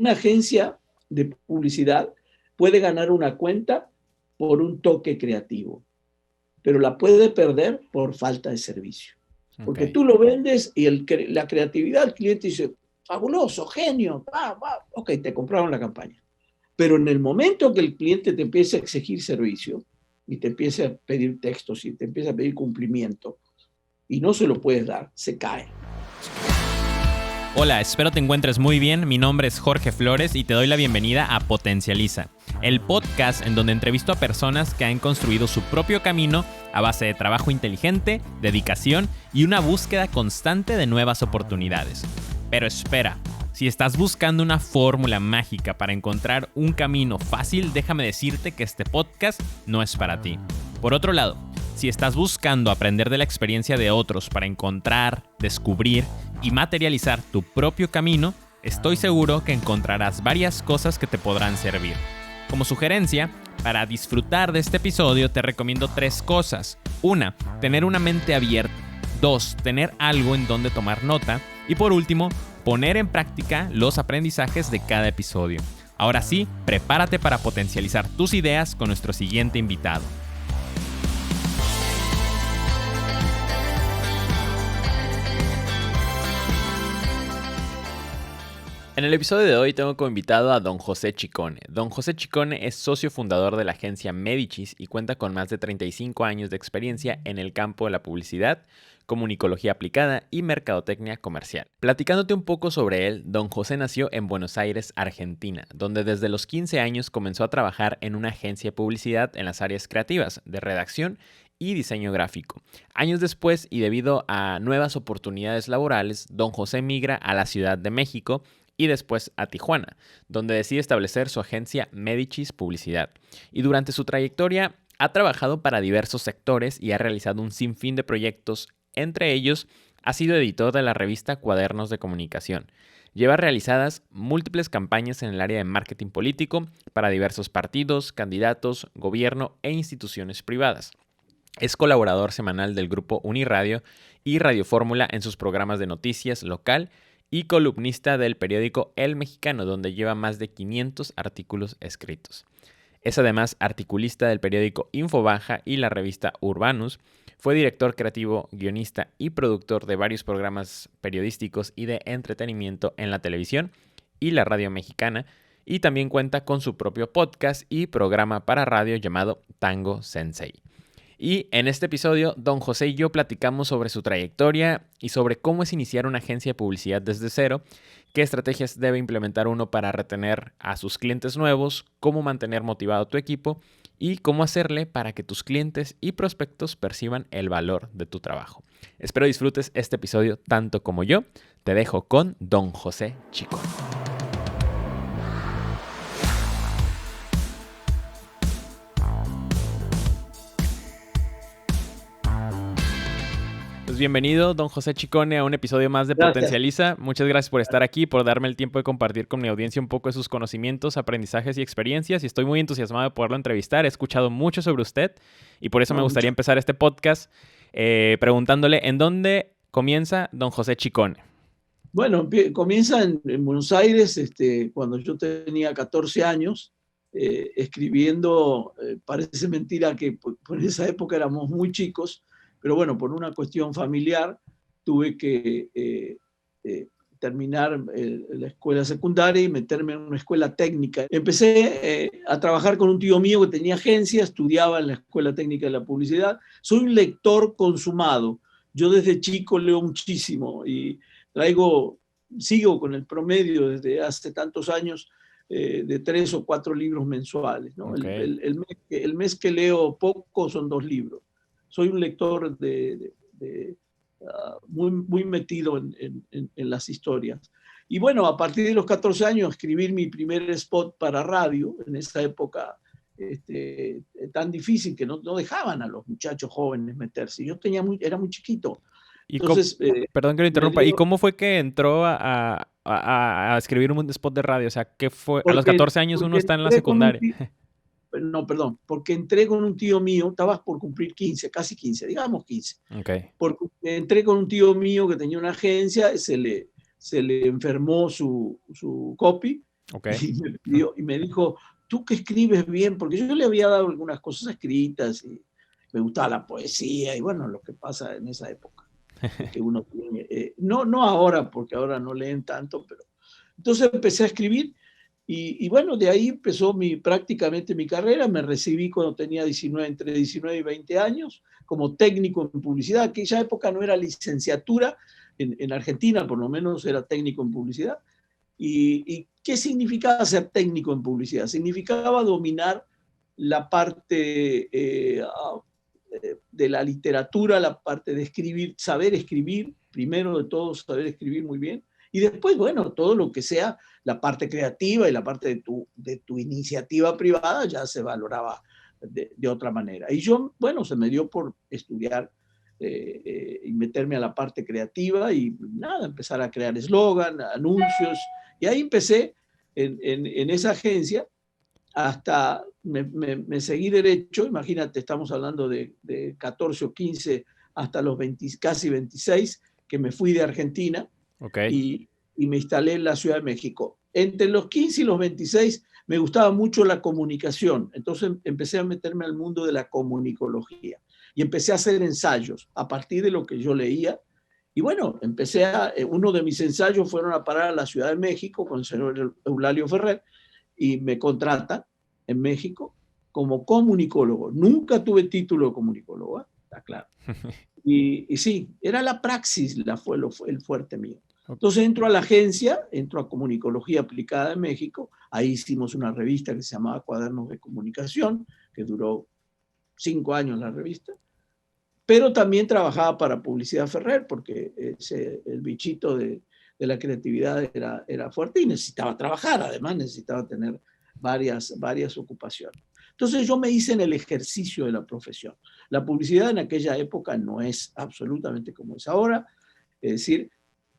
una agencia de publicidad puede ganar una cuenta por un toque creativo, pero la puede perder por falta de servicio. Porque Ok. tú lo vendes y la creatividad, el cliente dice, fabuloso, genio, ok, te compraron la campaña. Pero en el momento que el cliente te empiece a exigir servicio y te empiece a pedir textos y te empieza a pedir cumplimiento y no se lo puedes dar, se cae. Hola, espero te encuentres muy bien. Mi nombre es Jorge Flores y te doy la bienvenida a Potencializa, el podcast en donde entrevisto a personas que han construido su propio camino a base de trabajo inteligente, dedicación y una búsqueda constante de nuevas oportunidades. Pero espera, si estás buscando una fórmula mágica para encontrar un camino fácil, déjame decirte que este podcast no es para ti. Por otro lado, si estás buscando aprender de la experiencia de otros para encontrar, descubrir y materializar tu propio camino, estoy seguro que encontrarás varias cosas que te podrán servir. Como sugerencia, para disfrutar de este episodio te recomiendo 3 cosas. 1. Tener una mente abierta. 2. Tener algo en donde tomar nota. Y por último, poner en práctica los aprendizajes de cada episodio. Ahora sí, prepárate para potencializar tus ideas con nuestro siguiente invitado. En el episodio de hoy tengo como invitado a don José Chicone. Don José Chicone es socio fundador de la agencia Medicis y cuenta con más de 35 años de experiencia en el campo de la publicidad, comunicología aplicada y mercadotecnia comercial. Platicándote un poco sobre él, don José nació en Buenos Aires, Argentina, donde desde los 15 años comenzó a trabajar en una agencia de publicidad en las áreas creativas, de redacción y diseño gráfico. Años después, y debido a nuevas oportunidades laborales, don José migra a la Ciudad de México y después a Tijuana, donde decide establecer su agencia Medicis Publicidad. Y durante su trayectoria ha trabajado para diversos sectores y ha realizado un sinfín de proyectos. Entre ellos, ha sido editor de la revista Cuadernos de Comunicación. Lleva realizadas múltiples campañas en el área de marketing político para diversos partidos, candidatos, gobierno e instituciones privadas. Es colaborador semanal del grupo Uniradio y Radio Fórmula en sus programas de noticias local y columnista del periódico El Mexicano, donde lleva más de 500 artículos escritos. Es además articulista del periódico Infobaja y la revista Urbanus. Fue director creativo, guionista y productor de varios programas periodísticos y de entretenimiento en la televisión y la radio mexicana, y también cuenta con su propio podcast y programa para radio llamado Tango Sensei. Y en este episodio, don José y yo platicamos sobre su trayectoria y sobre cómo es iniciar una agencia de publicidad desde cero, qué estrategias debe implementar uno para retener a sus clientes nuevos, cómo mantener motivado a tu equipo y cómo hacerle para que tus clientes y prospectos perciban el valor de tu trabajo. Espero disfrutes este episodio tanto como yo. Te dejo con don José Chicone. Bienvenido, don José Chicone, a un episodio más de Potencializa. Muchas gracias por estar aquí, por darme el tiempo de compartir con mi audiencia un poco de sus conocimientos, aprendizajes y experiencias. Y estoy muy entusiasmado de poderlo entrevistar. He escuchado mucho sobre usted y por eso me gustaría empezar este podcast preguntándole ¿en dónde comienza don José Chicone? Bueno, comienza en Buenos Aires cuando yo tenía 14 años, escribiendo. Parece mentira que por esa época éramos muy chicos, pero bueno, por una cuestión familiar tuve que terminar la escuela secundaria y meterme en una escuela técnica. Empecé a trabajar con un tío mío que tenía agencia, estudiaba en la Escuela Técnica de la Publicidad. Soy un lector consumado. Yo desde chico leo muchísimo y sigo con el promedio desde hace tantos años de 3 o 4 libros mensuales, ¿no? Okay. El mes que leo poco son 2 libros. Soy un lector muy metido en las historias. Y bueno, a partir de los 14 años, escribir mi primer spot para radio, en esa época tan difícil que no dejaban a los muchachos jóvenes meterse. Yo era muy chiquito. Entonces, perdón que lo interrumpa. ¿Y cómo fue que entró a escribir un spot de radio? O sea, ¿qué fue? A los 14 años uno está en la secundaria. No, perdón, porque entré con un tío mío, estabas por cumplir 15, casi 15, digamos 15. Okay. Porque entré con un tío mío que tenía una agencia, se le enfermó su copy Ok. Y me dijo, tú que escribes bien, porque yo le había dado algunas cosas escritas y me gustaba la poesía y bueno, lo que pasa en esa época, que uno tiene, no ahora, porque ahora no leen tanto, pero entonces empecé a escribir y bueno, de ahí empezó prácticamente mi carrera. Me recibí cuando tenía entre 19 y 20 años como técnico en publicidad. Aquella época no era licenciatura, en Argentina por lo menos era técnico en publicidad. ¿Y qué significaba ser técnico en publicidad? Significaba dominar la parte de la literatura, la parte de escribir, saber escribir, primero de todo saber escribir muy bien, y después, bueno, todo lo que sea la parte creativa y la parte de tu iniciativa privada ya se valoraba de otra manera. Y yo, bueno, se me dio por estudiar y meterme a la parte creativa y nada, empezar a crear eslogan, anuncios, y ahí empecé en esa agencia hasta me seguí derecho. Imagínate, estamos hablando de 14 o 15 hasta los 20, casi 26, que me fui de Argentina Ok. y me instalé en la Ciudad de México. Entre los 15 y los 26 me gustaba mucho la comunicación, entonces empecé a meterme al mundo de la comunicología y empecé a hacer ensayos a partir de lo que yo leía. Y bueno, uno de mis ensayos fueron a parar a la Ciudad de México con el señor Eulalio Ferrer y me contrata en México como comunicólogo. Nunca tuve título de comunicólogo, ¿eh? Está claro. Y sí, era la praxis, fue el fuerte mío. Entonces entro a la agencia, entro a Comunicología Aplicada de México, ahí hicimos una revista que se llamaba Cuadernos de Comunicación, que duró 5 años la revista, pero también trabajaba para Publicidad Ferrer, porque el bichito de la creatividad era fuerte y necesitaba trabajar, además necesitaba tener varias ocupaciones. Entonces yo me hice en el ejercicio de la profesión. La publicidad en aquella época no es absolutamente como es ahora, es decir,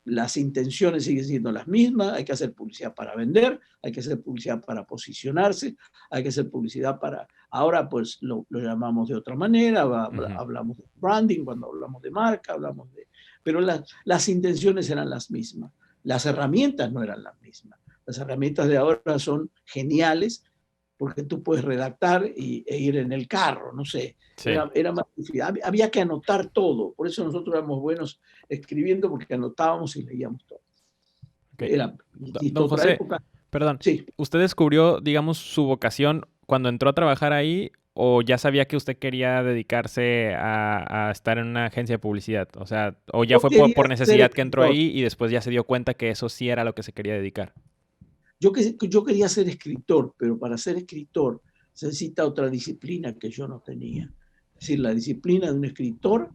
las intenciones siguen siendo las mismas. Hay que hacer publicidad para vender, hay que hacer publicidad para posicionarse, hay que hacer publicidad para... Ahora pues lo llamamos de otra manera, hablamos de branding, cuando hablamos de marca, hablamos de... Pero las intenciones eran las mismas, las herramientas no eran las mismas. Las herramientas de ahora son geniales porque tú puedes redactar e ir en el carro, no sé. Sí. Era más difícil. Había que anotar todo, por eso nosotros éramos buenos escribiendo, porque anotábamos y leíamos todo. Okay. Era, insisto, Don otra José, época. perdón, Sí. ¿usted descubrió, digamos, su vocación cuando entró a trabajar ahí o ya sabía que usted quería dedicarse a estar en una agencia de publicidad? O sea, o ya Yo fue quería por ser necesidad que entró escritor. ahí y después ya se dio cuenta que eso sí era lo que se quería dedicar. Yo quería ser escritor, pero para ser escritor se necesita otra disciplina que yo no tenía. Es decir, la disciplina de un escritor,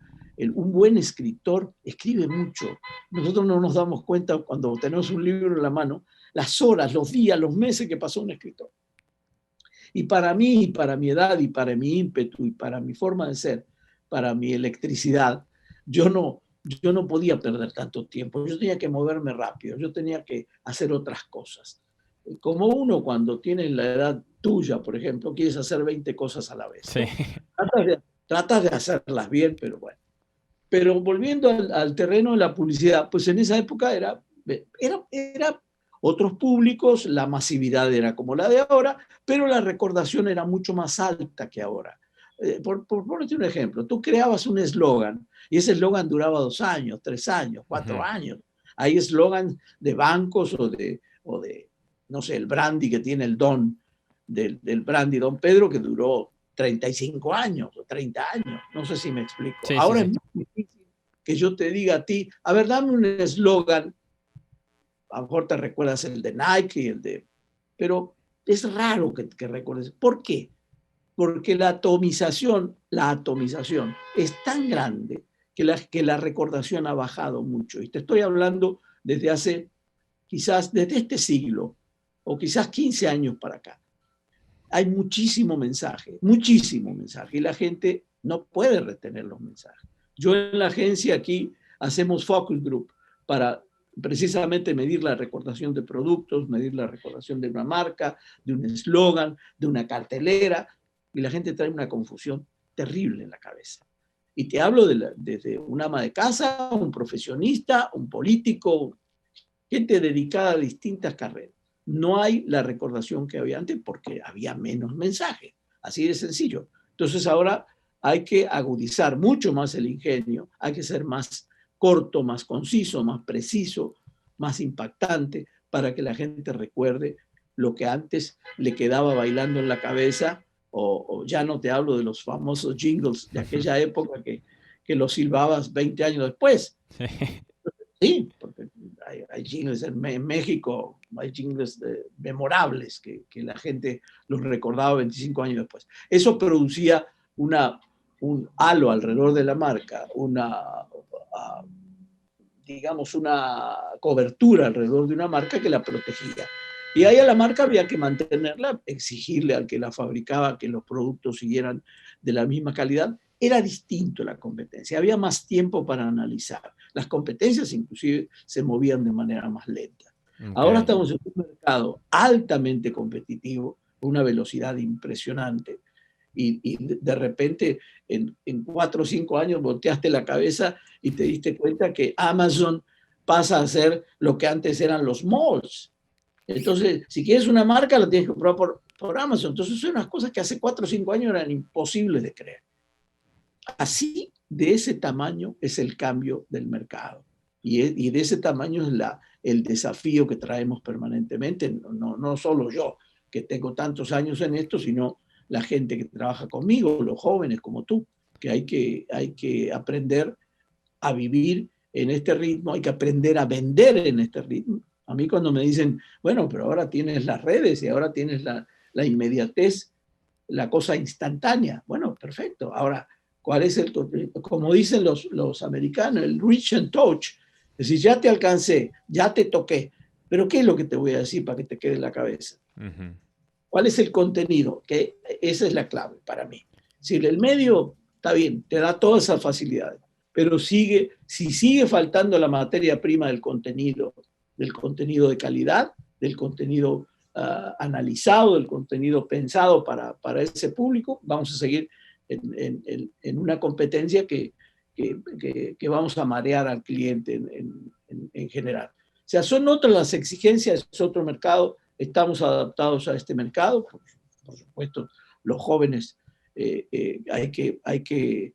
un buen escritor escribe mucho. Nosotros no nos damos cuenta cuando tenemos un libro en la mano, las horas, los días, los meses que pasó un escritor. Y para mí, y para mi edad, y para mi ímpetu, y para mi forma de ser, para mi electricidad, yo no podía perder tanto tiempo. Yo tenía que moverme rápido, yo tenía que hacer otras cosas. Como uno cuando tiene la edad tuya, por ejemplo, quieres hacer 20 cosas a la vez, Sí. ¿no? Tratas de hacerlas bien, pero bueno. Pero volviendo al terreno de la publicidad, pues en esa época era otros públicos, la masividad era como la de ahora, pero la recordación era mucho más alta que ahora. Por ponerte un ejemplo, tú creabas un eslogan y ese eslogan duraba 2 años, 3 años, 4 años. Hay eslogans de bancos o de, no sé, el brandy que tiene el don, del brandy Don Pedro, que duró 35 años o 30 años. No sé si me explico. Sí, sí, Ahora sí. es muy difícil que yo te diga a ti, a ver, dame un eslogan. A lo mejor te recuerdas el de Nike y el de... Pero es raro que recuerdes. ¿Por qué? Porque la atomización es tan grande que la recordación ha bajado mucho. Y te estoy hablando desde hace, quizás desde este siglo, o quizás 15 años para acá. Hay muchísimo mensaje, y la gente no puede retener los mensajes. Yo en la agencia aquí hacemos focus group para precisamente medir la recordación de productos, medir la recordación de una marca, de un eslogan, de una cartelera, y la gente trae una confusión terrible en la cabeza. Y te hablo desde un ama de casa, un profesionista, un político, gente dedicada a distintas carreras. no hay la recordación que había antes porque había menos mensaje, así de sencillo. Entonces ahora hay que agudizar mucho más el ingenio, hay que ser más corto, más conciso, más preciso, más impactante para que la gente recuerde lo que antes le quedaba bailando en la cabeza, o ya no te hablo de los famosos jingles de aquella época que los silbabas 20 años después. Sí, porque hay jingles en México, hay jingles memorables que la gente los recordaba 25 años después. Eso producía un halo alrededor de la marca, digamos, una cobertura alrededor de una marca que la protegía. Y ahí a la marca había que mantenerla, exigirle al que la fabricaba que los productos siguieran de la misma calidad. Era distinto la competencia, había más tiempo para analizar. Las competencias inclusive se movían de manera más lenta. Okay. Ahora estamos en un mercado altamente competitivo, una velocidad impresionante, y de repente en 4 o 5 años volteaste la cabeza y te diste cuenta que Amazon pasa a ser lo que antes eran los malls. Entonces, si quieres una marca, la tienes que comprar por Amazon. Entonces, son unas cosas que hace 4 o 5 años eran imposibles de creer. Así, de ese tamaño es el cambio del mercado. Y de ese tamaño es el desafío que traemos permanentemente. No solo yo, que tengo tantos años en esto, sino la gente que trabaja conmigo, los jóvenes como tú, que hay que aprender a vivir en este ritmo, hay que aprender a vender en este ritmo. A mí cuando me dicen, bueno, pero ahora tienes las redes y ahora tienes la inmediatez, la cosa instantánea. Bueno, perfecto. Ahora, ¿cuál es como dicen los americanos, el reach and touch? Es decir, ya te alcancé, ya te toqué, pero ¿qué es lo que te voy a decir para que te quede en la cabeza? Uh-huh. ¿Cuál es el contenido? Que esa es la clave para mí. Si el medio está bien, te da todas esas facilidades, pero si sigue faltando la materia prima del contenido de calidad, del contenido analizado, del contenido pensado para ese público, vamos a seguir en una competencia que vamos a marear al cliente en general. O sea, son otras las exigencias, es otro mercado. Estamos adaptados a este mercado, por supuesto, los jóvenes hay que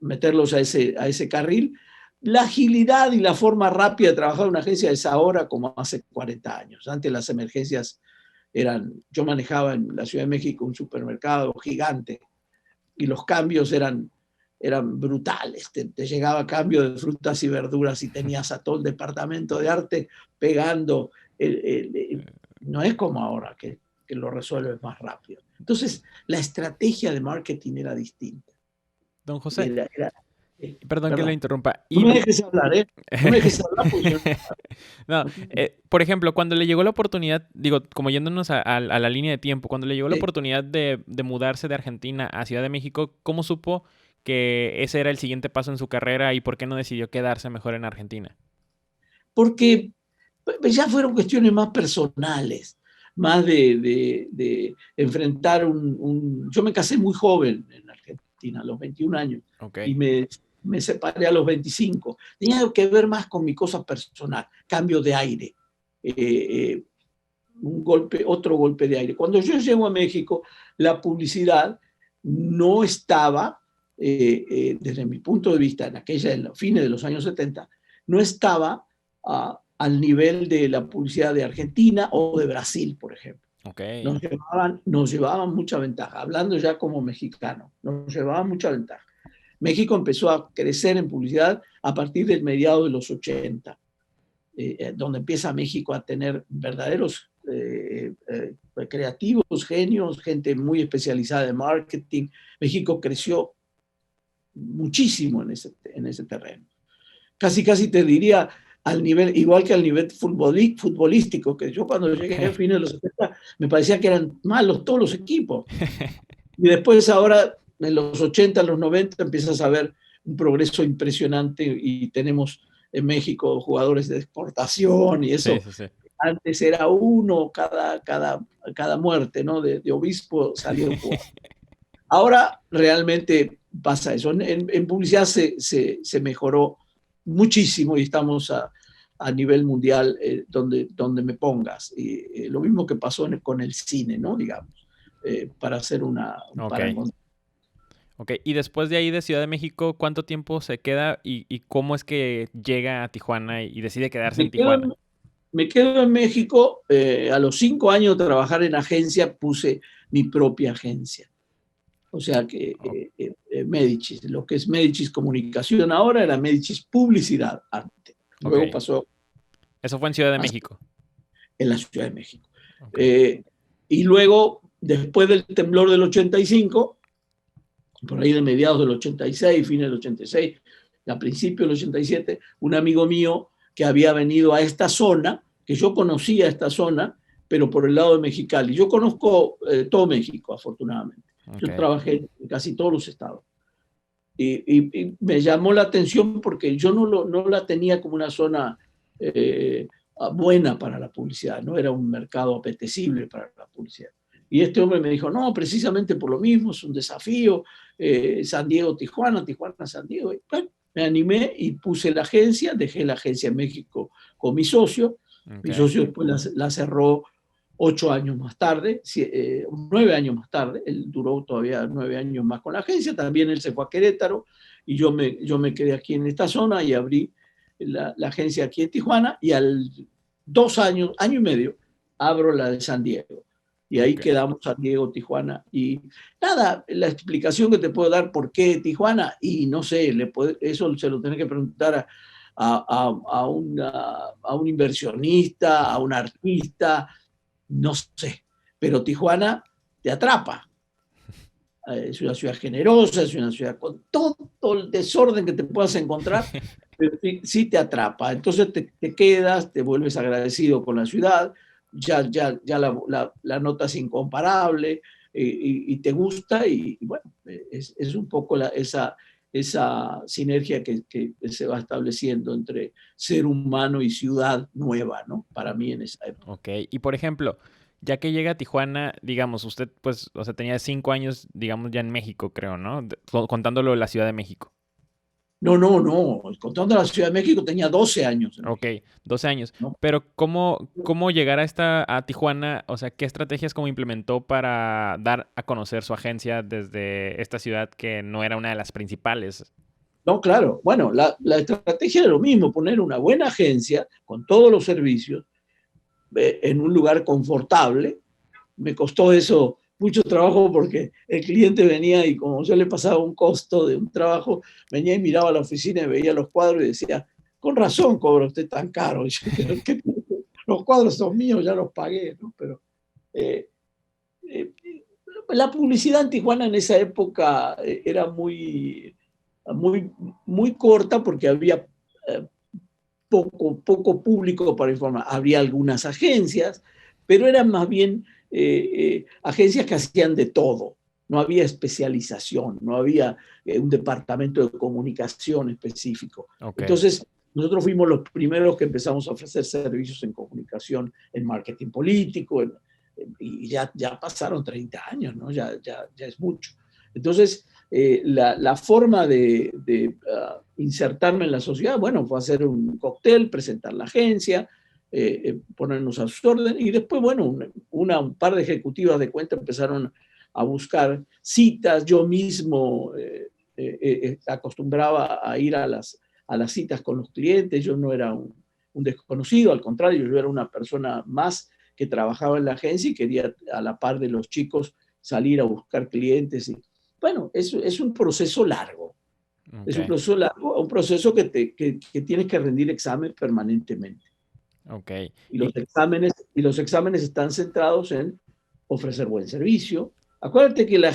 meterlos a ese carril. La agilidad y la forma rápida de trabajar en una agencia es ahora como hace 40 años. Antes las emergencias yo manejaba en la Ciudad de México un supermercado gigante y los cambios eran brutales. Te llegaba cambio de frutas y verduras y tenías a todo el departamento de arte pegando. No es como ahora que lo resuelves más rápido. Entonces, la estrategia de marketing era distinta. Don José, perdón que lo interrumpa. No me dejes hablar, ¿eh? No me dejes hablar porque yo... No, por ejemplo, cuando le llegó la oportunidad, digo, como yéndonos a la línea de tiempo, cuando le llegó la oportunidad de mudarse de Argentina a Ciudad de México, ¿cómo supo que ese era el siguiente paso en su carrera y por qué no decidió quedarse mejor en Argentina? Porque ya fueron cuestiones más personales, más de enfrentar Yo me casé muy joven en Argentina, a los 21 años, okay. Y me separé a los 25. Tenía que ver más con mi cosa personal, cambio de aire, otro golpe de aire. Cuando yo llego a México, la publicidad no estaba, desde mi punto de vista, en los fines de los años 70, no estaba al nivel de la publicidad de Argentina o de Brasil, por ejemplo. Okay. Nos llevaban mucha ventaja, hablando ya como mexicano, nos llevaban mucha ventaja. México empezó a crecer en publicidad a partir del mediado de los 80, donde empieza México a tener verdaderos creativos, genios, gente muy especializada en marketing. México creció muchísimo en ese terreno. Casi te diría al nivel, igual que al nivel futbolístico, que yo cuando llegué a fines de los 70 me parecía que eran malos todos los equipos. Y después ahora, en los 80, los 90, empiezas a ver un progreso impresionante y tenemos en México jugadores de exportación y eso. Sí. Antes era uno cada muerte, ¿no? De obispo salió un jugador. Ahora realmente pasa eso. En publicidad se mejoró muchísimo y estamos a nivel mundial donde me pongas. Y lo mismo que pasó con el cine, ¿no? Digamos, para hacer un parangón. Ok, y después de ahí de Ciudad de México, ¿cuánto tiempo se queda y cómo es que llega a Tijuana y decide quedarse en Tijuana? Me quedo en México. A los 5 años de trabajar en agencia puse mi propia agencia. O sea que Médicis, lo que es Médicis Comunicación ahora era Médicis Publicidad antes. Luego pasó. Eso fue en Ciudad de México. En la Ciudad de México. Y luego, después del temblor del 85, por ahí de mediados del 86, fines del 86, a principios del 87, un amigo mío que había venido a esta zona, que yo conocía esta zona, pero por el lado de Mexicali. Yo conozco todo México, afortunadamente. Yo trabajé en casi todos los estados. Y me llamó la atención porque yo no la tenía como una zona buena para la publicidad, no era un mercado apetecible para la publicidad. Y este hombre me dijo, no, precisamente por lo mismo, es un desafío, San Diego, Tijuana, Tijuana, San Diego. Y, bueno, me animé y puse la agencia, dejé la agencia en México con mi socio. Mi socio después la cerró 8 años más tarde, 9 años más tarde. Él duró todavía 9 años más con la agencia. También él se fue a Querétaro y yo me quedé aquí en esta zona y abrí la agencia aquí en Tijuana, y al 2 años, año y medio, abro la de San Diego. Y ahí quedamos, San Diego, Tijuana. Y nada, la explicación que te puedo dar por qué Tijuana, y no sé, eso se lo tenés que preguntar a un inversionista, a un artista, no sé. Pero Tijuana te atrapa. Es una ciudad generosa, es una ciudad con todo el desorden que te puedas encontrar, pero sí te atrapa. Entonces te quedas, te vuelves agradecido con la ciudad, ya la notas incomparable, y te gusta, y bueno, es un poco esa sinergia que se va estableciendo entre ser humano y ciudad nueva, ¿no? Para mí en esa época. Ok, y por ejemplo, ya que llega a Tijuana, digamos, usted pues, o sea, tenía 5 años, digamos, ya en México, creo, ¿no? Contándolo de la Ciudad de México. No. Contando la Ciudad de México, tenía 12 años. Ok, 12 años. ¿No? Pero ¿cómo llegar a Tijuana? O sea, ¿qué estrategias como implementó para dar a conocer su agencia desde esta ciudad que no era una de las principales? No, claro. Bueno, la estrategia era lo mismo, poner una buena agencia con todos los servicios en un lugar confortable. Me costó eso mucho trabajo porque el cliente venía y como yo le pasaba un costo de un trabajo, venía y miraba a la oficina y veía los cuadros y decía, con razón cobra usted tan caro. Los cuadros son míos, ya los pagué, ¿no? Pero la publicidad en Tijuana en esa época era muy corta porque había poco público para informar. Habría algunas agencias, pero eran más bien agencias que hacían de todo. No había especialización, no había un departamento de comunicación específico. Entonces, nosotros fuimos los primeros que empezamos a ofrecer servicios en comunicación, en marketing político, y ya pasaron 30 años, ¿no? Ya es mucho. Entonces, la forma de insertarme en la sociedad, bueno, fue hacer un cóctel, presentar la agencia, ponernos a sus órdenes, y después, bueno, un par de ejecutivas de cuenta empezaron a buscar citas. Yo mismo acostumbraba a ir a las citas con los clientes. Yo no era un desconocido, al contrario, yo era una persona más que trabajaba en la agencia y quería, a la par de los chicos, salir a buscar clientes. Y bueno, es un proceso largo. Es un proceso largo, un proceso que tienes que rendir examen permanentemente. Y los exámenes están centrados en ofrecer buen servicio. Acuérdate que una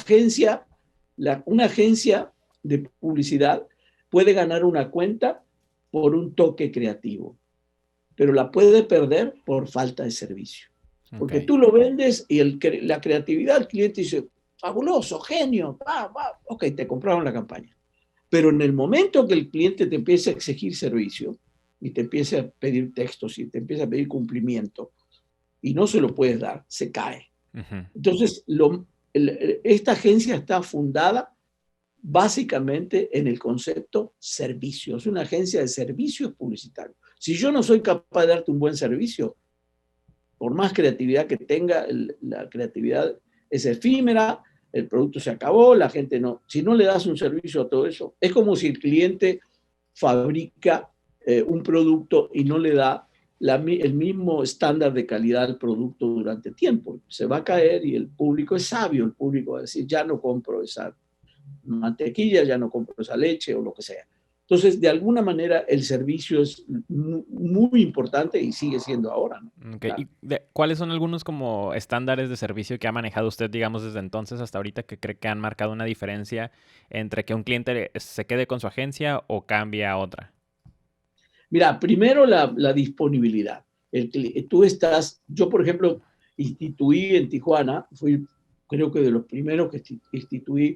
agencia de publicidad puede ganar una cuenta por un toque creativo, pero la puede perder por falta de servicio. Porque tú lo vendes y la creatividad, el cliente dice, fabuloso, genio, ok, te compraron la campaña. Pero en el momento que el cliente te empieza a exigir servicio y te empieza a pedir textos y te empieza a pedir cumplimiento y no se lo puedes dar, se cae. Entonces, esta agencia está fundada básicamente en el concepto servicio. Es una agencia de servicios publicitarios. Si yo no soy capaz de darte un buen servicio, por más creatividad que tenga, la creatividad es efímera, el producto se acabó, la gente no. Si no le das un servicio a todo eso, es como si el cliente fabrica un producto y no le da el mismo estándar de calidad al producto durante tiempo. Se va a caer y el público es sabio, el público va a decir, ya no compro esa mantequilla, ya no compro esa leche o lo que sea. Entonces, de alguna manera, el servicio es muy importante y sigue siendo ahora, ¿no? Okay. Claro. ¿Y cuáles son algunos como estándares de servicio que ha manejado usted, digamos, desde entonces hasta ahorita que cree que han marcado una diferencia entre que un cliente se quede con su agencia o cambie a otra? Mira, primero la disponibilidad. Yo por ejemplo, instituí en Tijuana, fui creo que de los primeros que instituí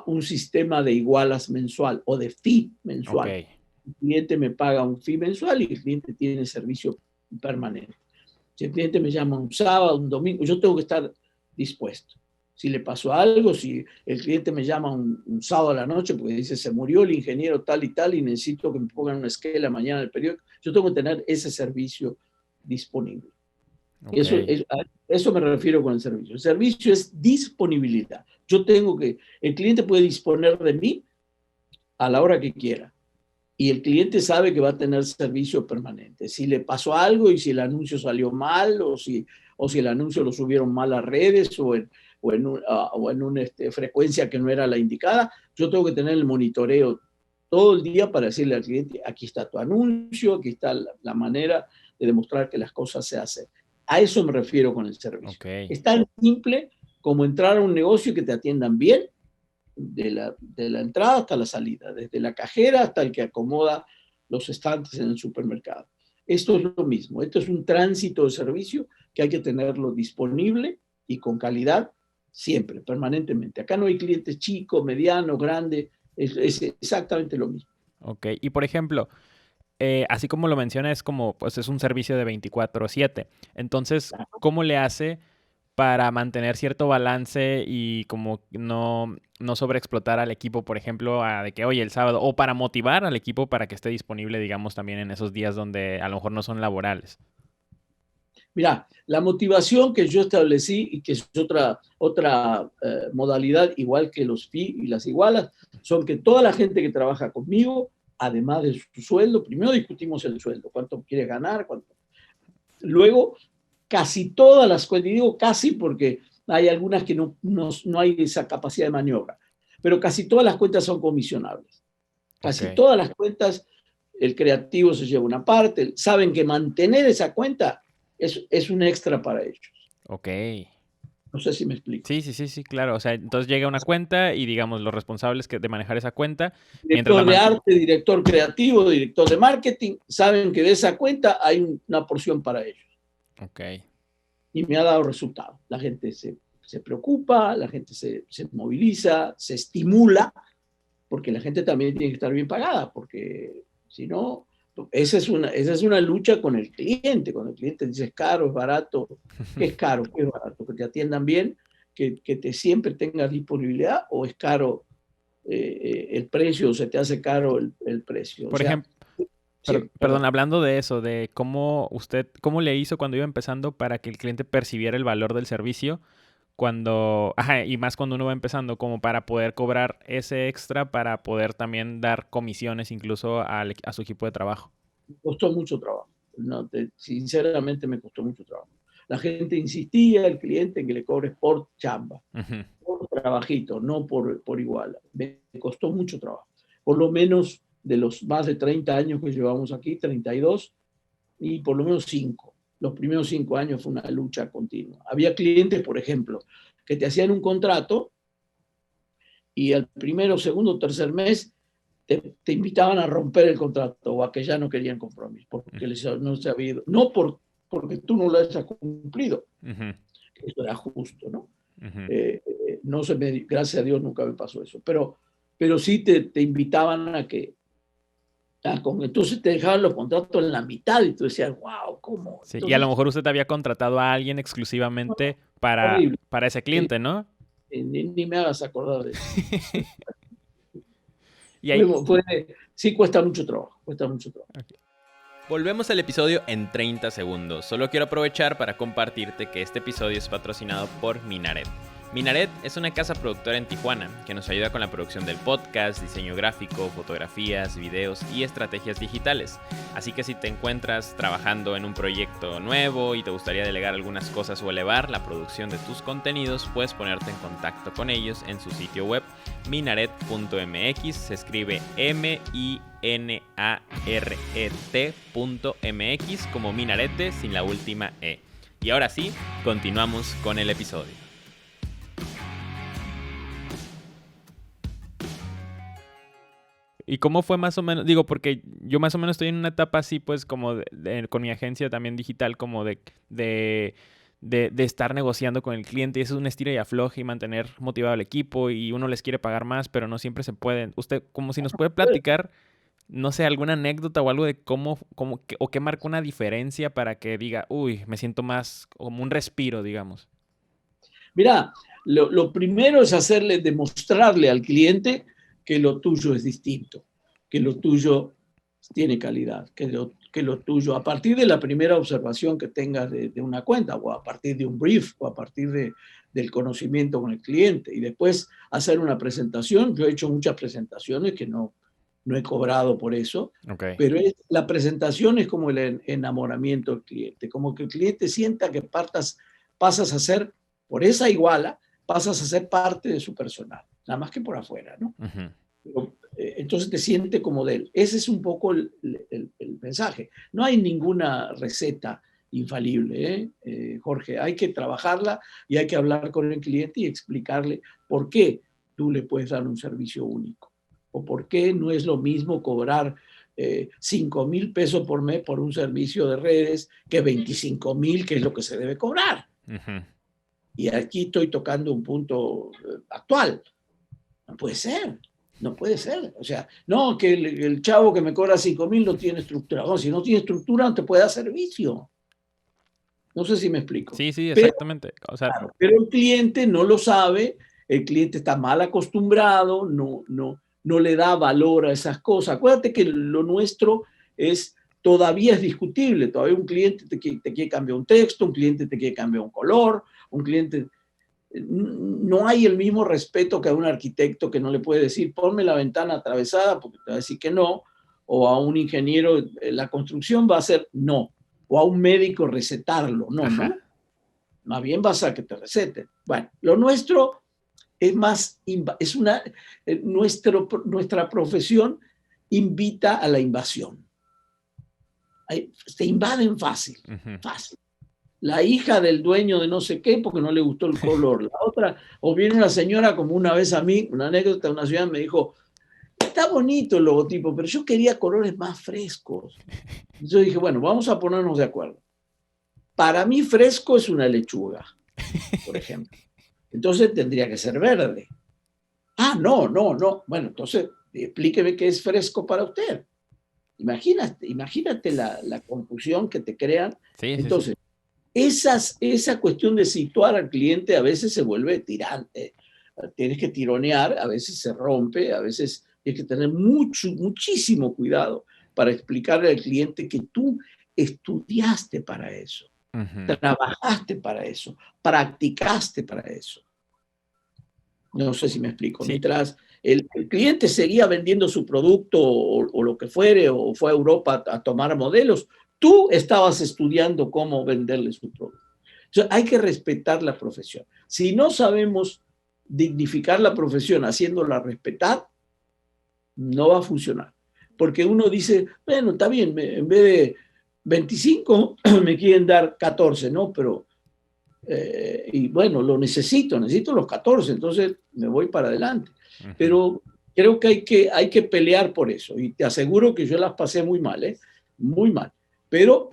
un sistema de igualas mensual o de fee mensual. Okay. El cliente me paga un fee mensual y el cliente tiene servicio permanente. Si el cliente me llama un sábado, un domingo, yo tengo que estar dispuesto. Si le pasó algo, si el cliente me llama un sábado a la noche porque dice se murió el ingeniero tal y tal y necesito que me pongan una esquela mañana en el periódico, yo tengo que tener ese servicio disponible. Okay. Eso me refiero con el servicio. El servicio es disponibilidad. El cliente puede disponer de mí a la hora que quiera. Y el cliente sabe que va a tener servicio permanente. Si le pasó algo y si el anuncio salió mal o si el anuncio lo subieron mal a redes o en una frecuencia que no era la indicada, yo tengo que tener el monitoreo todo el día para decirle al cliente, aquí está tu anuncio, aquí está la manera de demostrar que las cosas se hacen. A eso me refiero con el servicio. Okay. Es tan simple como entrar a un negocio y que te atiendan bien, de la entrada hasta la salida, desde la cajera hasta el que acomoda los estantes en el supermercado. Esto es lo mismo, esto es un tránsito de servicio que hay que tenerlo disponible y con calidad siempre, permanentemente. Acá no hay clientes chico, mediano, grande, es exactamente lo mismo. Ok, y por ejemplo, así como lo menciona, pues es un servicio de 24/7. Entonces, ¿cómo le hace para mantener cierto balance y como no sobreexplotar al equipo, por ejemplo, de que, oye, el sábado, o para motivar al equipo para que esté disponible, digamos, también en esos días donde a lo mejor no son laborales? Mira, la motivación que yo establecí y que es otra modalidad, igual que los fee y las igualas, son que toda la gente que trabaja conmigo, además de su sueldo, primero discutimos el sueldo, cuánto quiere ganar, cuánto. Luego, casi todas las cuentas, y digo casi porque hay algunas que no hay esa capacidad de maniobra, pero casi todas las cuentas son comisionables. Casi todas las cuentas, el creativo se lleva una parte, saben que mantener esa cuenta es un extra para ellos. Ok. No sé si me explico. Sí, claro. O sea, entonces llega una cuenta y, digamos, los responsables de manejar esa cuenta. Director de arte, director creativo, director de marketing, saben que de esa cuenta hay una porción para ellos. Ok. Y me ha dado resultado. La gente se preocupa, la gente se moviliza, se estimula, porque la gente también tiene que estar bien pagada, porque si no, esa es una lucha con el cliente. Cuando el cliente dice es caro, es barato, ¿qué es caro? ¿Qué es barato? Que te atiendan bien, que te siempre tengas disponibilidad, o es caro el precio, o se te hace caro el precio. Por ejemplo, perdón, hablando de eso, de cómo le hizo cuando iba empezando para que el cliente percibiera el valor del servicio, y más cuando uno va empezando, como para poder cobrar ese extra, para poder también dar comisiones incluso a su equipo de trabajo. Me costó mucho trabajo. Sinceramente me costó mucho trabajo. La gente insistía, el cliente, en que le cobres por chamba, por trabajito, no por igual. Me costó mucho trabajo. Por lo menos de los más de 30 años que llevamos aquí, 32, y por lo menos 5. Los primeros 5 años fue una lucha continua. Había clientes, por ejemplo, que te hacían un contrato y el primero, segundo, tercer mes te invitaban a romper el contrato o a que ya no querían compromiso, porque no se había ido. No porque tú no lo hayas cumplido. Eso era justo, ¿no? Gracias a Dios nunca me pasó eso. Pero sí te invitaban a que entonces te dejaban los contratos en la mitad y tú decías, wow, ¿cómo? Sí, entonces, y a lo mejor usted había contratado a alguien exclusivamente para ese cliente, ¿no? Ni me hagas acordar de eso. Y ahí... sí, cuesta mucho trabajo, Okay. Volvemos al episodio en 30 segundos. Solo quiero aprovechar para compartirte que este episodio es patrocinado por Minaret. Minaret es una casa productora en Tijuana que nos ayuda con la producción del podcast, diseño gráfico, fotografías, videos y estrategias digitales. Así que si te encuentras trabajando en un proyecto nuevo y te gustaría delegar algunas cosas o elevar la producción de tus contenidos, puedes ponerte en contacto con ellos en su sitio web minaret.mx. Se escribe minaret.mx como minarete sin la última E. Y ahora sí, continuamos con el episodio. ¿Y cómo fue más o menos? Digo, porque yo más o menos estoy en una etapa así, pues, como con mi agencia también digital, como de estar negociando con el cliente. Y eso es un estira y afloje y mantener motivado al equipo. Y uno les quiere pagar más, pero no siempre se puede. Usted, como si nos puede platicar, no sé, alguna anécdota o algo de o qué marcó una diferencia para que diga, uy, me siento más como un respiro, digamos. Mira, lo primero es demostrarle al cliente que lo tuyo es distinto, que lo tuyo tiene calidad, que lo tuyo, a partir de la primera observación que tengas de una cuenta, o a partir de un brief, o a partir del conocimiento con el cliente, y después hacer una presentación. Yo he hecho muchas presentaciones que no he cobrado por eso, Okay. pero la presentación es como el enamoramiento del cliente, como que el cliente sienta que pasas a ser, por esa iguala, pasas a ser parte de su personal, nada más que por afuera, ¿no? Uh-huh. Pero, entonces te siente como de él. Ese es un poco el mensaje. No hay ninguna receta infalible, Jorge. Hay que trabajarla y hay que hablar con el cliente y explicarle por qué tú le puedes dar un servicio único o por qué no es lo mismo cobrar 5,000 pesos por mes por un servicio de redes que 25,000, que es lo que se debe cobrar. Uh-huh. Y aquí estoy tocando un punto actual. No puede ser. No puede ser. O sea, no, que el chavo que me cobra 5,000 no tiene estructura. No, si no tiene estructura, no te puede dar servicio. No sé si me explico. Sí, exactamente. Claro, pero el cliente no lo sabe, el cliente está mal acostumbrado, no le da valor a esas cosas. Acuérdate que lo nuestro todavía es discutible. Todavía un cliente te quiere cambiar un texto, un cliente te quiere cambiar un color, un cliente... No hay el mismo respeto que a un arquitecto que no le puede decir, ponme la ventana atravesada porque te va a decir que no, o a un ingeniero, la construcción va a ser no, o a un médico recetarlo, no, Ajá. ¿no? Más bien vas a que te receten. Bueno, lo nuestro es más, nuestra profesión invita a la invasión. Se invaden fácil, Uh-huh. fácil. La hija del dueño de no sé qué porque no le gustó el color. La otra, o viene una señora como una vez a mí, una anécdota de una ciudad, me dijo, está bonito el logotipo, pero yo quería colores más frescos. Yo dije, bueno, vamos a ponernos de acuerdo. Para mí fresco es una lechuga, por ejemplo. Entonces tendría que ser verde. Ah, no. Bueno, entonces explíqueme qué es fresco para usted. Imagínate la confusión que te crean. Sí. Entonces, esa cuestión de situar al cliente a veces se vuelve tirante. Tienes que tironear, a veces se rompe, a veces tienes que tener muchísimo cuidado para explicarle al cliente que tú estudiaste para eso, Uh-huh. trabajaste para eso, practicaste para eso. No sé si me explico. Sí. Mientras el cliente seguía vendiendo su producto o lo que fuere, o fue a Europa a tomar modelos, tú estabas estudiando cómo venderle su producto. Entonces, hay que respetar la profesión. Si no sabemos dignificar la profesión haciéndola respetar, no va a funcionar. Porque uno dice, bueno, está bien, en vez de 25 me quieren dar 14, ¿no? Pero, y bueno, lo necesito los 14, entonces me voy para adelante. Uh-huh. Pero creo que hay que pelear por eso. Y te aseguro que yo las pasé muy mal, muy mal. Pero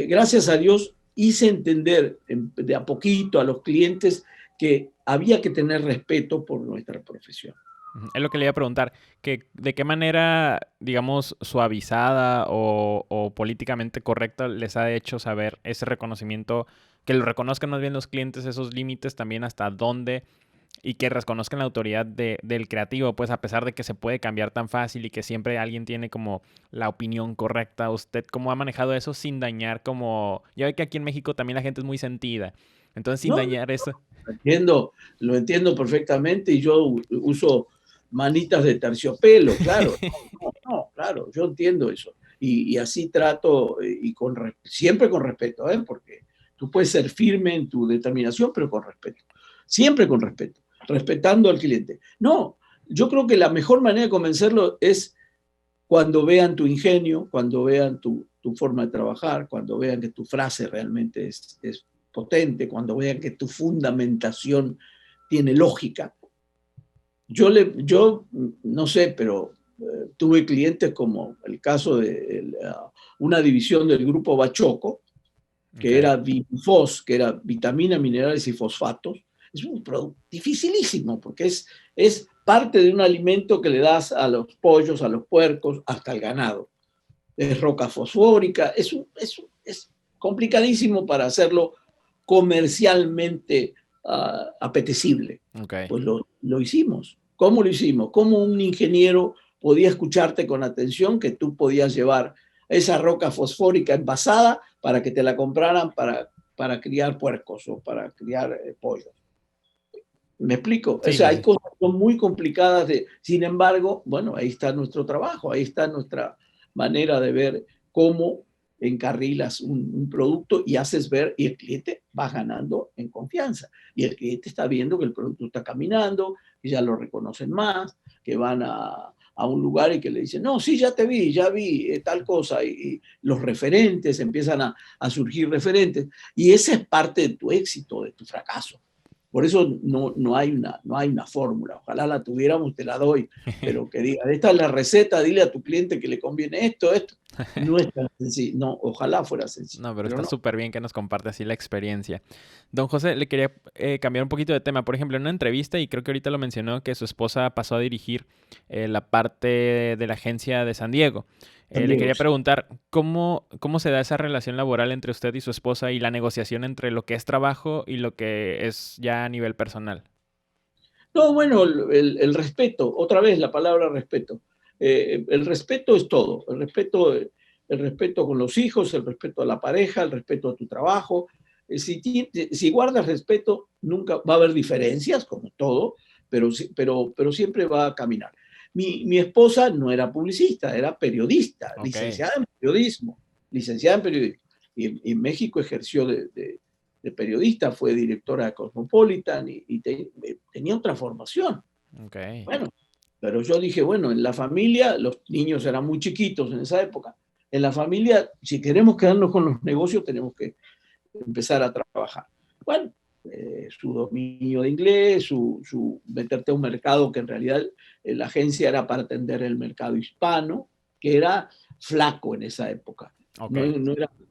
gracias a Dios hice entender de a poquito a los clientes que había que tener respeto por nuestra profesión. Es lo que le iba a preguntar, que de qué manera, digamos, suavizada o políticamente correcta les ha hecho saber ese reconocimiento, que lo reconozcan más bien los clientes, esos límites también hasta dónde y que reconozcan la autoridad del creativo, pues a pesar de que se puede cambiar tan fácil y que siempre alguien tiene como la opinión correcta. ¿Usted cómo ha manejado eso sin dañar como... Ya ve que aquí en México también la gente es muy sentida, entonces sin No, dañar eso. lo entiendo perfectamente y yo uso manitas de terciopelo, claro. No, claro, yo entiendo eso. Y así trato, y siempre con respeto, ¿eh? Porque tú puedes ser firme en tu determinación, pero con respeto. Siempre con respeto, respetando al cliente. No, yo creo que la mejor manera de convencerlo es cuando vean tu ingenio, cuando vean tu forma de trabajar, cuando vean que tu frase realmente es potente, cuando vean que tu fundamentación tiene lógica. Yo no sé, pero tuve clientes como el caso de una división del grupo Bachoco, que Okay. era Vinfos, que era vitamina, minerales y fosfatos. Es un producto dificilísimo porque es parte de un alimento que le das a los pollos, a los puercos, hasta al ganado. Es roca fosfórica, es complicadísimo para hacerlo comercialmente apetecible. Okay. Pues lo hicimos. ¿Cómo lo hicimos? ¿Cómo un ingeniero podía escucharte con atención que tú podías llevar esa roca fosfórica envasada para que te la compraran para criar puercos o para criar pollos? ¿Me explico? O Sí, sea, sí, hay sí. cosas que son muy complicadas. Sin embargo, bueno, ahí está nuestro trabajo, ahí está nuestra manera de ver cómo encarrilas un producto y haces ver, y el cliente va ganando en confianza. Y el cliente está viendo que el producto está caminando, que ya lo reconocen más, que van a un lugar y que le dicen, no, sí, ya vi tal cosa, y los referentes, empiezan a surgir referentes. Y ese es parte de tu éxito, de tu fracaso. Por eso no hay una fórmula. Ojalá la tuviéramos, te la doy, pero que diga, esta es la receta, dile a tu cliente que le conviene esto. No es tan sencillo. No, ojalá fuera sencillo, No, pero pero está no. súper bien que nos comparte así la experiencia. Don José, le quería cambiar un poquito de tema. Por ejemplo, en una entrevista, y creo que ahorita lo mencionó, que su esposa pasó a dirigir la parte de la agencia de San Diego. San Le Diego, quería sí. preguntar, ¿cómo se da esa relación laboral entre usted y su esposa y la negociación entre lo que es trabajo y lo que es ya a nivel personal? No, bueno, el respeto, otra vez la palabra respeto. El respeto es todo. El respeto con los hijos, el respeto a la pareja, el respeto a tu trabajo. Si guardas respeto, nunca va a haber diferencias, como todo, pero siempre va a caminar. Mi esposa no era publicista, era periodista, Ok. licenciada en periodismo, licenciada en periodismo. Y en México ejerció de periodista, fue directora de Cosmopolitan y tenía otra formación. Ok. Bueno, pero yo dije, bueno, en la familia, los niños eran muy chiquitos en esa época, en la familia, si queremos quedarnos con los negocios, tenemos que empezar a trabajar. Bueno, su dominio de inglés, meterte a un mercado que en realidad la agencia era para atender el mercado hispano, que era flaco en esa época. Ok.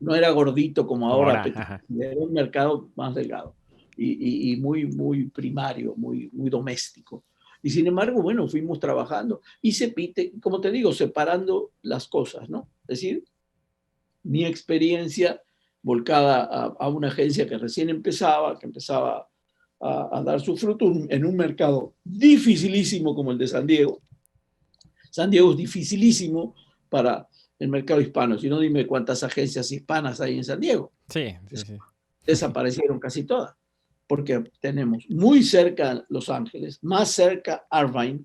No era gordito como Como ahora, ahora. petit, Ajá. era un mercado más delgado y muy primario, muy doméstico. Y sin embargo, bueno, fuimos trabajando y como te digo, separando las cosas, ¿no? Es decir, mi experiencia volcada a una agencia que recién que empezaba a dar su fruto en un mercado dificilísimo como el de San Diego. San Diego es dificilísimo para el mercado hispano. Si no, dime cuántas agencias hispanas hay en San Diego. Sí, sí, sí. Desaparecieron casi todas, porque tenemos muy cerca Los Ángeles, más cerca Irvine,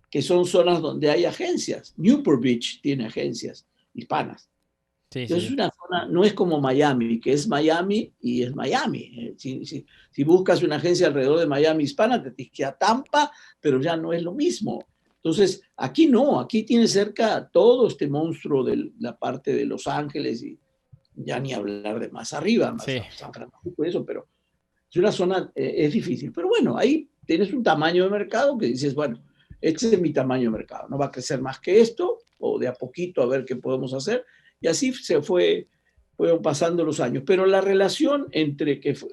que son zonas donde hay agencias. Newport Beach tiene agencias hispanas. Sí, sí, Entonces, sí. una zona, no es como Miami, que es Miami y es Miami. Si buscas una agencia alrededor de Miami hispana, te tienes que a Tampa, pero ya no es lo mismo. Entonces, aquí no, aquí tiene cerca todo este monstruo de la parte de Los Ángeles y ya ni hablar de más arriba, más Sí. San Francisco y eso, pero es una zona, es difícil. Pero bueno, ahí tienes un tamaño de mercado que dices, bueno, este es mi tamaño de mercado, no va a crecer más que esto, o de a poquito a ver qué podemos hacer. Y así fueron pasando los años. Pero la relación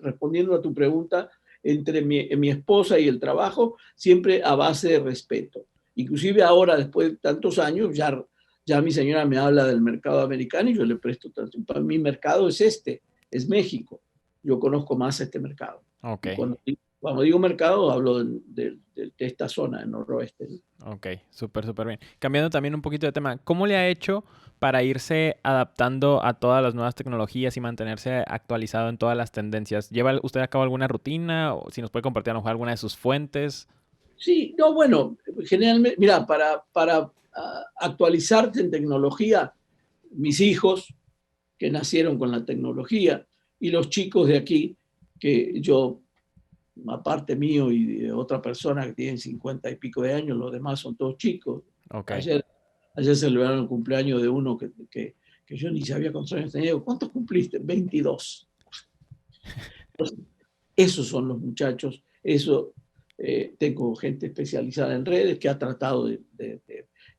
respondiendo a tu pregunta, entre mi esposa y el trabajo, siempre a base de respeto. Inclusive ahora, después de tantos años, ya mi señora me habla del mercado americano y yo le presto tanto. Mi mercado es México. Yo conozco más este mercado. Ok. Y cuando Cuando digo mercado, hablo de esta zona, del noroeste. Ok, súper, súper bien. Cambiando también un poquito de tema, ¿cómo le ha hecho para irse adaptando a todas las nuevas tecnologías y mantenerse actualizado en todas las tendencias? ¿Lleva usted a cabo alguna rutina o si nos puede compartir a lo mejor alguna de sus fuentes? Sí, no, bueno, generalmente, mira, para actualizarte en tecnología, mis hijos, que nacieron con la tecnología, y los chicos de aquí, que yo, aparte mío y de otra persona que tienen 50 y pico de años, los demás son todos chicos. Ok. Ayer celebraron el cumpleaños de uno que yo ni sabía cuántos años tenía. Digo, ¿cuántos cumpliste? 22. Entonces, esos son los muchachos. Eso, tengo gente especializada en redes que ha tratado de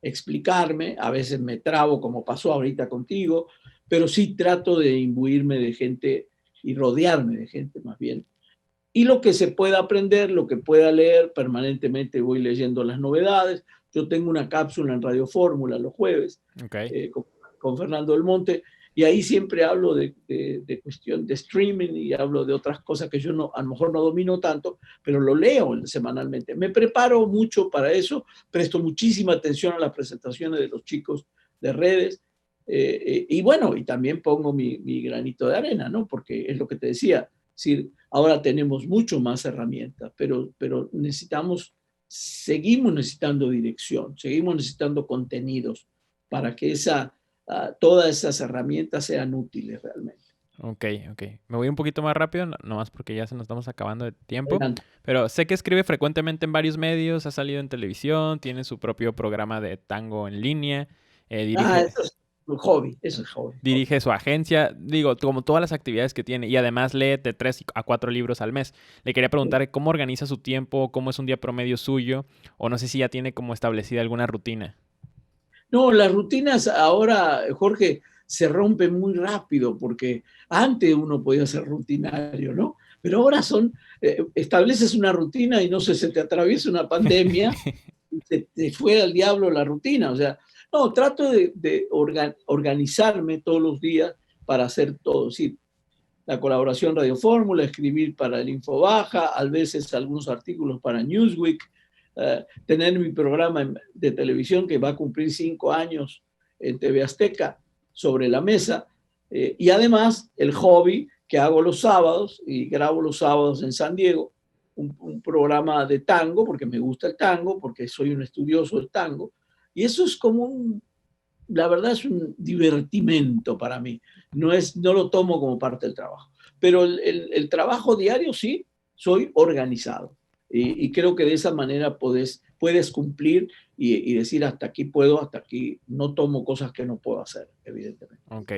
explicarme. A veces me trabo, como pasó ahorita contigo, pero sí trato de imbuirme de gente y rodearme de gente más bien. Y lo que se pueda aprender, lo que pueda leer, permanentemente voy leyendo las novedades. Yo tengo una cápsula en Radio Fórmula los jueves, Ok. con Fernando del Monte, y ahí siempre hablo de cuestión de streaming y hablo de otras cosas que yo no, a lo mejor no domino tanto, pero lo leo semanalmente. Me preparo mucho para eso, presto muchísima atención a las presentaciones de los chicos de redes, y bueno, y también pongo mi granito de arena, ¿no? Porque es lo que te decía, si ahora tenemos mucho más herramientas, pero seguimos necesitando dirección, seguimos necesitando contenidos para que todas esas herramientas sean útiles realmente. Ok, ok. Me voy un poquito más rápido, nomás porque ya se nos estamos acabando de tiempo. Adelante. Pero sé que escribe frecuentemente en varios medios, ha salido en televisión, tiene su propio programa de tango en línea, dirige, Eso es un hobby, eso es hobby. dirige su agencia, digo, como todas las actividades que tiene, y además lee de 3 a 4 libros al mes. Le quería preguntar cómo organiza su tiempo, cómo es un día promedio suyo, o no sé si ya tiene como establecida alguna rutina. No, las rutinas ahora, Jorge, se rompen muy rápido porque antes uno podía ser rutinario, ¿no? Pero ahora estableces una rutina y no sé, se te atraviesa una pandemia y se te fue al diablo la rutina. O sea, no, trato de organizarme todos los días para hacer todo. Sí, la colaboración Radio Fórmula, escribir para el Infobaja, a veces algunos artículos para Newsweek, tener mi programa de televisión que va a cumplir 5 años en TV Azteca sobre la mesa, y además el hobby que hago los sábados y grabo los sábados en San Diego, un programa de tango, porque me gusta el tango, porque soy un estudioso del tango, y eso es como la verdad es un divertimento para mí, no lo tomo como parte del trabajo, pero el trabajo diario sí, soy organizado y creo que de esa manera puedes cumplir y decir hasta aquí puedo, hasta aquí no tomo cosas que no puedo hacer, evidentemente, Ok,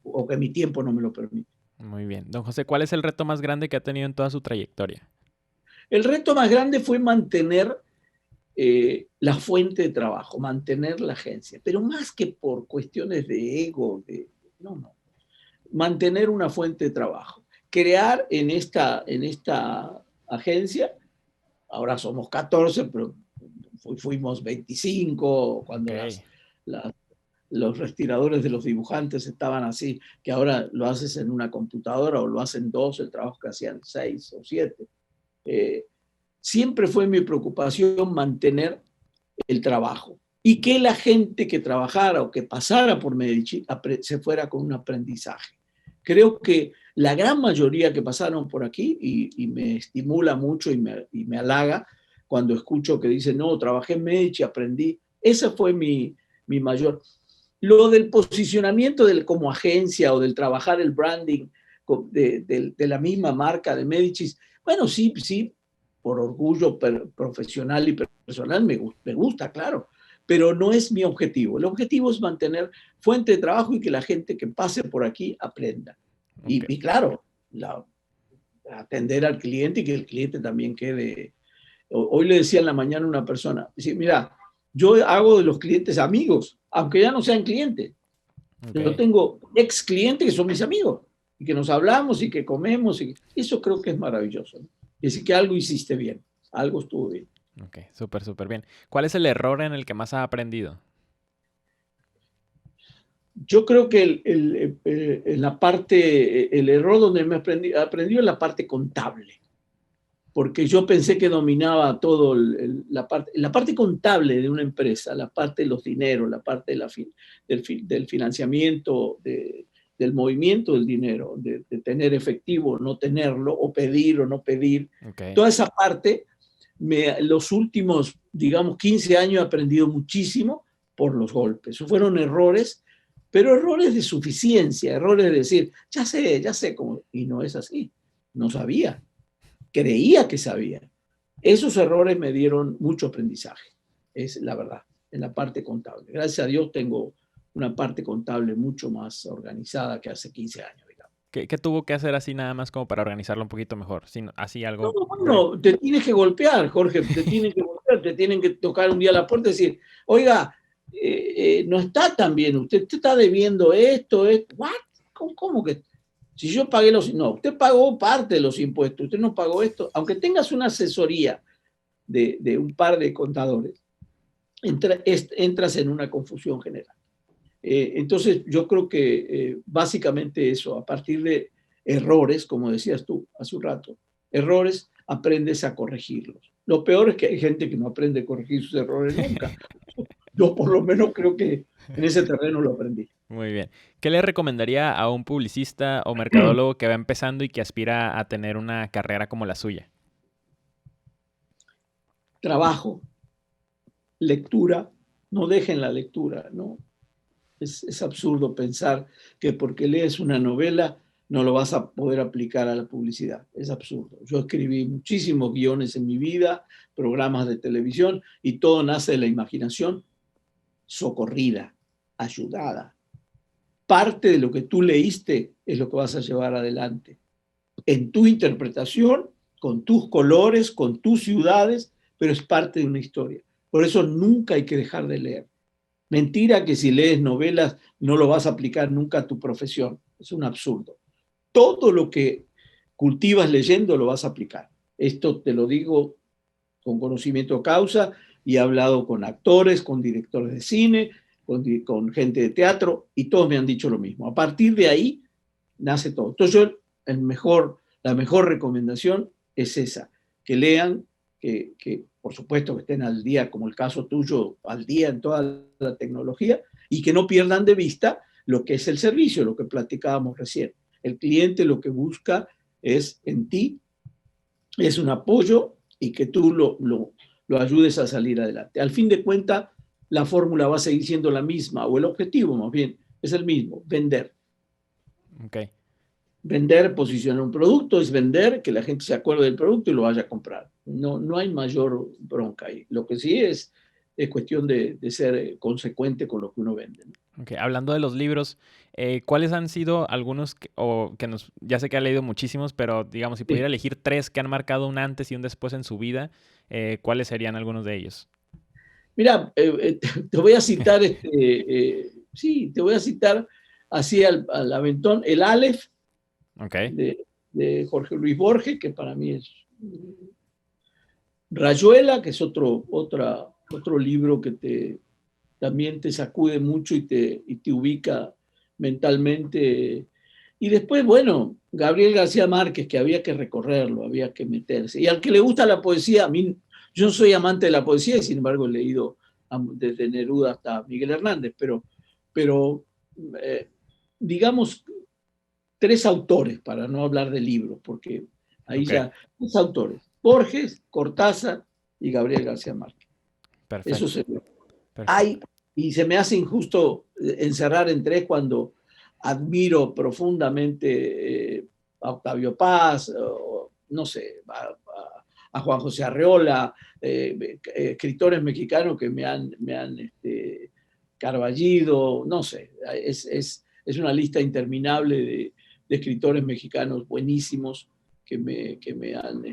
o que mi tiempo no me lo permite. muy bien. Don José, ¿cuál es el reto más grande que ha tenido en toda su trayectoria? El reto más grande fue mantener la fuente de trabajo, mantener la agencia, pero más que por cuestiones de ego, no, mantener una fuente de trabajo, crear en esta agencia, ahora somos 14, pero fuimos 25 Ok, cuando los respiradores de los dibujantes estaban así, que ahora lo haces en una computadora o lo hacen dos, el trabajo que hacían 6 o 7. Eh, Siempre fue mi preocupación mantener el trabajo y que la gente que trabajara o que pasara por Medici se fuera con un aprendizaje. Creo que la gran mayoría que pasaron por aquí, y me estimula mucho y me halaga cuando escucho que dicen, no, trabajé en Medici, aprendí. Esa fue mi mayor. Lo del posicionamiento como agencia o del trabajar el branding de la misma marca de Medici, bueno, sí, sí, por orgullo profesional y personal me gusta, claro, pero no es mi objetivo. El objetivo es mantener fuente de trabajo y que la gente que pase por aquí aprenda. ok. Y claro, atender al cliente y que el cliente también quede. Hoy le decía en la mañana a una persona, dice, mira, yo hago de los clientes amigos, aunque ya no sean clientes. Ok, Yo tengo ex clientes que son mis amigos y que nos hablamos y que comemos. Y eso creo que es maravilloso, ¿no? Y decir que algo hiciste bien, algo estuvo bien. ok, súper, súper bien. ¿Cuál es el error en el que más ha aprendido? Yo creo que en la parte, el error donde me aprendió en la parte contable. porque yo pensé que dominaba todo la parte contable de una empresa, la parte de los dineros, la parte de del financiamiento, del movimiento del dinero, de tener efectivo, no tenerlo, o pedir o no pedir. Ok. Toda esa parte, los últimos, digamos, 15 años he aprendido muchísimo por los golpes. Fueron errores, pero errores de suficiencia, errores de decir, ya sé cómo, y no es así, no sabía, creía que sabía. Esos errores me dieron mucho aprendizaje, es la verdad, en la parte contable. Gracias a Dios tengo una parte contable mucho más organizada que hace 15 años, digamos. ¿Qué tuvo que hacer así nada más como para organizarlo un poquito mejor? Así No, algo breve. bueno, te tienes que golpear, Jorge, te tienen que golpear, te tienen que tocar un día la puerta y decir, oiga, no está tan bien, usted está debiendo esto, ¿what? ¿Cómo que? Si yo pagué no, usted pagó parte de los impuestos, usted no pagó esto, aunque tengas una asesoría de un par de contadores, entras en una confusión general. Entonces, yo creo que básicamente eso, a partir de errores, como decías tú hace un rato, errores, aprendes a corregirlos. Lo peor es que hay gente que no aprende a corregir sus errores nunca. Yo por lo menos creo que en ese terreno lo aprendí. Muy bien. ¿Qué le recomendaría a un publicista o mercadólogo que va empezando y que aspira a tener una carrera como la suya? Trabajo, lectura, no dejen la lectura, ¿no? Es absurdo pensar que porque lees una novela no lo vas a poder aplicar a la publicidad. Es absurdo. Yo escribí muchísimos guiones en mi vida, programas de televisión, y todo nace de la imaginación socorrida, ayudada. Parte de lo que tú leíste es lo que vas a llevar adelante. En tu interpretación, con tus colores, con tus ciudades, pero es parte de una historia. Por eso nunca hay que dejar de leer. Mentira que si lees novelas no lo vas a aplicar nunca a tu profesión. Es un absurdo. Todo lo que cultivas leyendo lo vas a aplicar. Esto te lo digo con conocimiento de causa, y he hablado con actores, con directores de cine, con gente de teatro, y todos me han dicho lo mismo. A partir de ahí nace todo. Entonces yo, la mejor recomendación es esa, que lean, que por supuesto que estén al día, como el caso tuyo, al día en toda la tecnología, y que no pierdan de vista lo que es el servicio, lo que platicábamos recién. El cliente lo que busca es en ti, es un apoyo, y que tú lo ayudes a salir adelante. Al fin de cuentas, la fórmula va a seguir siendo la misma, o el objetivo más bien es el mismo, vender. Ok. Vender, posicionar un producto, es vender, que la gente se acuerde del producto y lo vaya a comprar. No, no hay mayor bronca ahí. Lo que sí es cuestión de ser consecuente con lo que uno vende, ¿no? Ok. Hablando de los libros, ¿cuáles han sido algunos ya sé que ha leído muchísimos, pero digamos, si Sí. pudiera elegir 3 que han marcado un antes y un después en su vida, ¿cuáles serían algunos de ellos? Mira, te voy a citar, sí, te voy a citar así al aventón, el Aleph Ok. de Jorge Luis Borges, que para mí es Rayuela, que es otro libro que también te sacude mucho y te ubica mentalmente. Y después, bueno, Gabriel García Márquez, que había que recorrerlo, había que meterse. Y al que le gusta la poesía, a mí, yo no soy amante de la poesía, y sin embargo he leído desde Neruda hasta Miguel Hernández, pero eh, digamos, 3 autores, para no hablar de libros, porque ahí Ok. ya, 3 autores: Borges, Cortázar y Gabriel García Márquez. Eso Perfecto. sería. Hay, Perfecto. y se me hace injusto encerrar en 3 cuando admiro profundamente a Octavio Paz, o, no sé, a Juan José Arreola, escritores mexicanos que me han carballido, no sé, es una lista interminable de escritores mexicanos buenísimos que me han,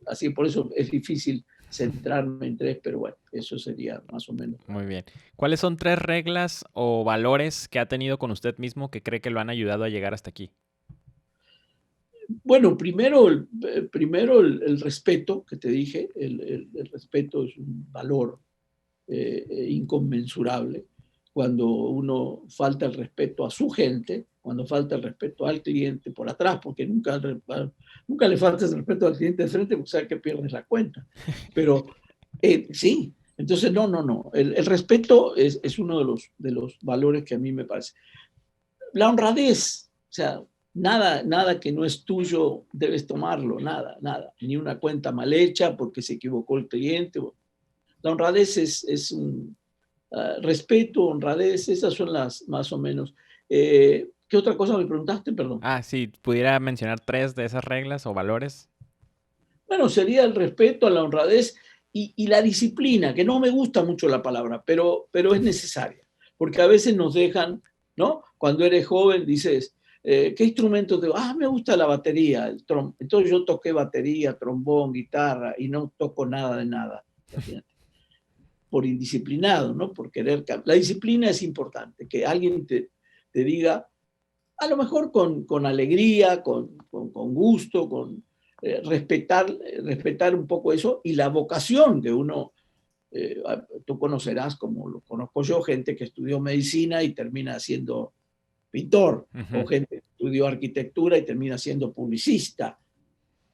así, por eso es difícil centrarme en 3, pero bueno, eso sería más o menos. Muy bien. ¿Cuáles son 3 reglas o valores que ha tenido con usted mismo que cree que lo han ayudado a llegar hasta aquí? Bueno, primero el respeto que te dije, el respeto es un valor inconmensurable. Cuando uno falta el respeto a su gente, cuando falta el respeto al cliente por atrás, porque nunca le falta el respeto al cliente de frente, porque sabes que pierdes la cuenta. Pero sí, entonces no. El respeto es uno de los valores que a mí me parece. La honradez, o sea, nada que no es tuyo debes tomarlo, nada. Ni una cuenta mal hecha porque se equivocó el cliente. La honradez es un respeto, honradez, esas son las más o menos. ¿Qué otra cosa me preguntaste? Perdón. Sí, ¿pudiera mencionar 3 de esas reglas o valores? Bueno, sería el respeto, la honradez y la disciplina, que no me gusta mucho la palabra, pero es necesaria, porque a veces nos dejan, ¿no? Cuando eres joven dices, ¿qué instrumento te gusta? Me gusta la batería, entonces yo toqué batería, trombón, guitarra y no toco nada de nada. Por indisciplinado, ¿no? Por querer. La disciplina es importante, que alguien te diga, a lo mejor con alegría, con gusto, con respetar un poco eso y la vocación que uno, tú conocerás, como lo conozco yo, gente que estudió medicina y termina siendo pintor, o gente que estudió arquitectura y termina siendo publicista,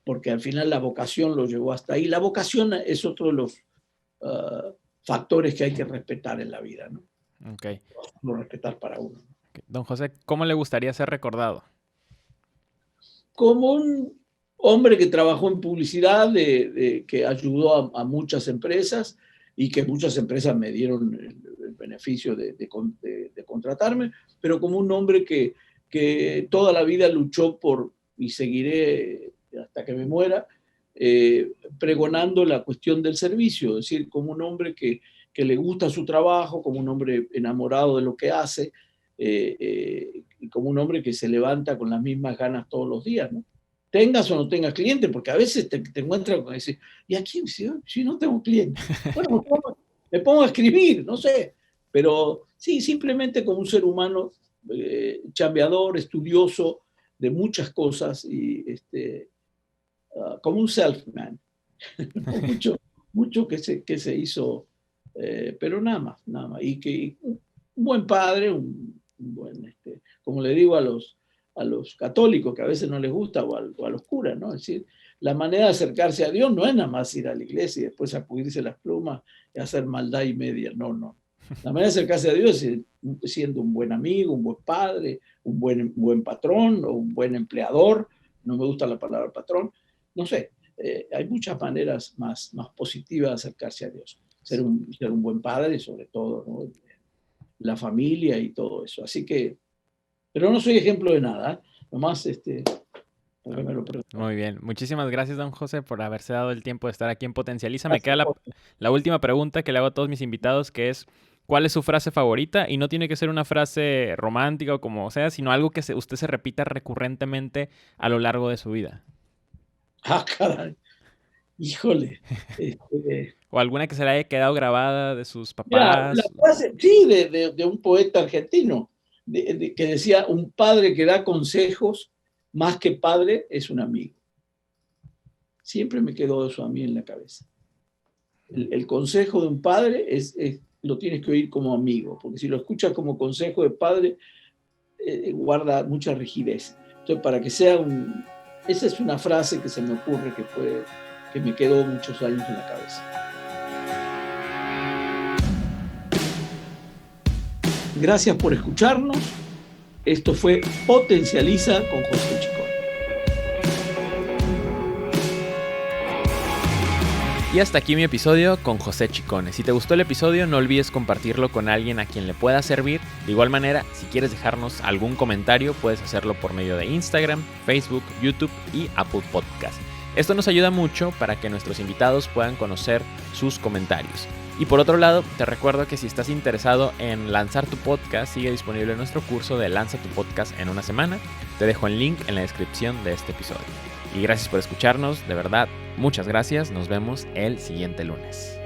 porque al final la vocación lo llevó hasta ahí. La vocación es otro de los factores que hay que respetar en la vida, ¿no? Okay. No respetar para uno. Okay. Don José, ¿cómo le gustaría ser recordado? Como un hombre que trabajó en publicidad, que ayudó a muchas empresas y que muchas empresas me dieron el beneficio de contratarme, pero como un hombre que toda la vida luchó y seguiré hasta que me muera, pregonando la cuestión del servicio, es decir, como un hombre que le gusta su trabajo, como un hombre enamorado de lo que hace, y como un hombre que se levanta con las mismas ganas todos los días, ¿no? Tengas o no tengas cliente, porque a veces te encuentras con decir, ¿y a quién? Si no tengo cliente. Bueno, me pongo a escribir, no sé, pero sí, simplemente como un ser humano chambeador, estudioso de muchas cosas y como un self-man. mucho que se hizo, pero nada más. Y que un buen padre, un buen, como le digo a los católicos, que a veces no les gusta, o a los curas, ¿no? Es decir, la manera de acercarse a Dios no es nada más ir a la iglesia y después sacudirse las plumas y hacer maldad y media, no. La manera de acercarse a Dios es siendo un buen amigo, un buen padre, un buen patrón o un buen empleador. No me gusta la palabra patrón. No sé, hay muchas maneras más positivas de acercarse a Dios. Ser un buen padre, sobre todo, ¿no? La familia y todo eso. Así que, pero no soy ejemplo de nada, nomás porque me lo pregunto. Muy bien. Muchísimas gracias, don José, por haberse dado el tiempo de estar aquí en Potencializa. Me queda la última pregunta que le hago a todos mis invitados, que es, ¿cuál es su frase favorita? Y no tiene que ser una frase romántica o como sea, sino algo que usted se repita recurrentemente a lo largo de su vida. Caray. Híjole. O alguna que se le haya quedado grabada de sus papás. La frase, sí, de un poeta argentino, que decía, un padre que da consejos, más que padre, es un amigo. Siempre me quedó eso a mí en la cabeza. El consejo de un padre lo tienes que oír como amigo, porque si lo escuchas como consejo de padre, guarda mucha rigidez. Entonces, para que sea esa es una frase que se me ocurre que me quedó muchos años en la cabeza. Gracias por escucharnos. Esto fue Potencializa con José Chicone. Y hasta aquí mi episodio con José Chicone. Si te gustó el episodio, no olvides compartirlo con alguien a quien le pueda servir. De igual manera, si quieres dejarnos algún comentario, puedes hacerlo por medio de Instagram, Facebook, YouTube y Apple Podcast. Esto nos ayuda mucho para que nuestros invitados puedan conocer sus comentarios. Y por otro lado, te recuerdo que si estás interesado en lanzar tu podcast, sigue disponible nuestro curso de Lanza tu Podcast en una semana. Te dejo el link en la descripción de este episodio. Y gracias por escucharnos, de verdad, muchas gracias. Nos vemos el siguiente lunes.